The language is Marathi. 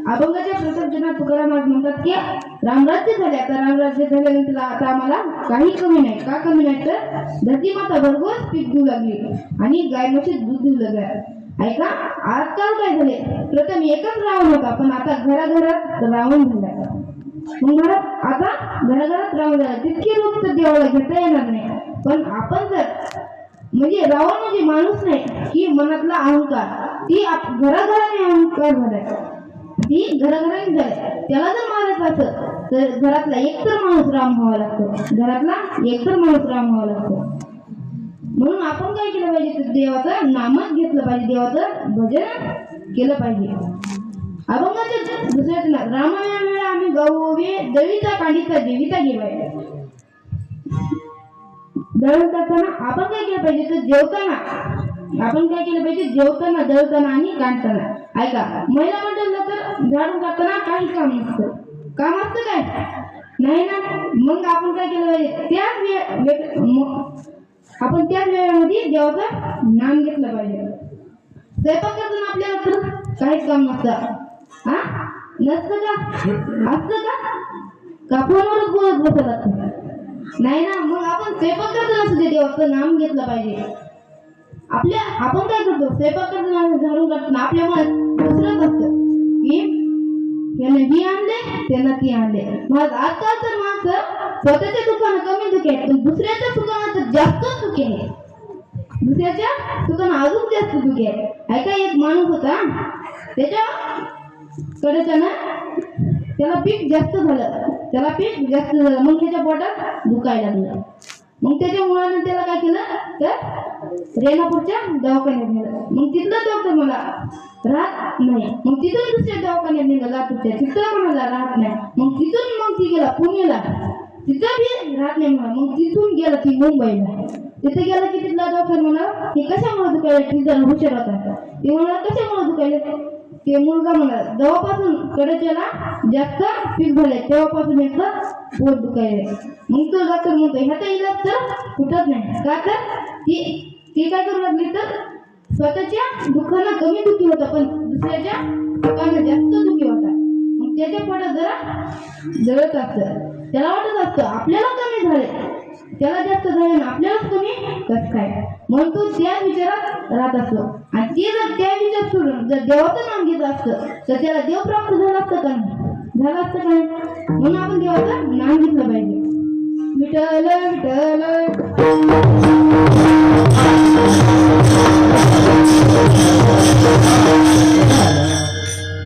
अभंगाच्या प्रसंगात तुकाराम महाराज म्हणतात की रामराज्य झाले. आता रामराज्य झाल्यानंतर आता आम्हाला काही कमी नाही. का कमी नाही तर धरती माता भरघोस पीक देऊ लागली आणि गाय म्हशी दूध देऊ लागल्या. ऐका, आजकाल काय झाले, प्रथम एकच रावण होता पण आता घराघरात रावण झालाय. मग घरात आता घराघरात रावण झाला. तितके रूप तर देवाला घेता येणार नाही. पण आपण जर म्हणजे रावण म्हणजे माणूस नाही की मनातला अहंकार, ती घराघराने अहंकार झालाय, ती घराघराने झालाय. त्याला जर मारायचं असं तर घरातला एकतर माणूस राम व्हावा लागतो. घरातला एकतर माणूस राम व्हावा लागतो. म्हणून आपण काय केलं पाहिजे तर देवाचं नामच घेतलं पाहिजे, देवाचं भजन केलं पाहिजे. अभंगाच्या दुसऱ्या रामायण आम्ही गववे दळीचा कांडीचा जीविता घेवाय. दळण करताना आपण काय केलं पाहिजे तर जेवताना आपण काय केलं पाहिजे, जेवताना दळताना आणि काढताना. ऐका, महिला मंडळाला तर झाडून काढताना काही काम नसतं. काम असतं काय नाही ना. मग आपण काय केलं पाहिजे, आपण त्याच वेळेमध्ये देवाचं नाम घेतलं पाहिजे. स्वयंपाक करताना आपल्याला तर काहीच काम नसतं. हा नसतं का, असतं का फोनवरच बोलत बसत असतं नाही ना. मग आपण स्वयंपाक करताना सुद्धा देवाचं नाम घेतलं पाहिजे. आपण काय करतो, स्वयंपाक करताना झाडून काढताना आपल्या मनात दुसरंच असतं की यानं ही आणले त्यांना ती आणले. मग आजकाल तर माणसं स्वतःच्या दुकानात कमी दुखे आहेत पण दुसऱ्याच्या दुकानात जास्त दुखे आहे. दुसऱ्याच्या दुकानात अजून जास्त दुखे आहे. ऐका, एक माणूस होता, त्याच्याकडे त्याला पीक जास्त झालं, मग त्याच्या पोटात दुखायला लागलं. मग त्याच्या मुलाने त्याला काय केलं तर रेणापूरच्या दवाखान्यात नेलं. मग तिथलं डॉक्टर मला राहत नाही. मग तिथून दुसऱ्या दवाखान्यात नेलं लातूरच्या, तिथं म्हणाला राहत नाही. मग ती गेला पुण्याला, तिथं बी राहत नाही म्हणा. मग तिथून गेला ती मुंबईला. तिथे गेला की तिथला डॉक्टर म्हणा हे कशामुळे दुखायला, ती जरा हुशार होता. ती म्हणा कशामुळे दुखायला, ते मुलगा म्हणा जेव्हापासून कडेच्याला जास्त पीक झाले तेव्हापासून याचं पोट दुखायला. मग तो डॉक्टर म्हणतो ह्याचा इलाज तर कुठंच नाही. का तर ती काय करू लागली तर स्वतःच्या दुःखाला कमी दुखी होता पण दुसऱ्याच्या दुःखाला जास्त दुखी होता. मग त्याच्या पोटात जरा जळत असतं. त्याला वाटत असतं आपल्याला कमी झाले, त्याला जास्त झाले ना आपल्यालाच कमी कसं काय. म्हणून तो त्या विचारात राहत असतो. आणि ते जर त्या विचार सोडून जर देवाचं नाम घेत असतं तर त्याला देव प्राप्त झालं असतं का नाही, झालं असतं का नाही. म्हणून आपण देवाचं नाम घेतलं पाहिजे. विठ्ठल विठ्ठल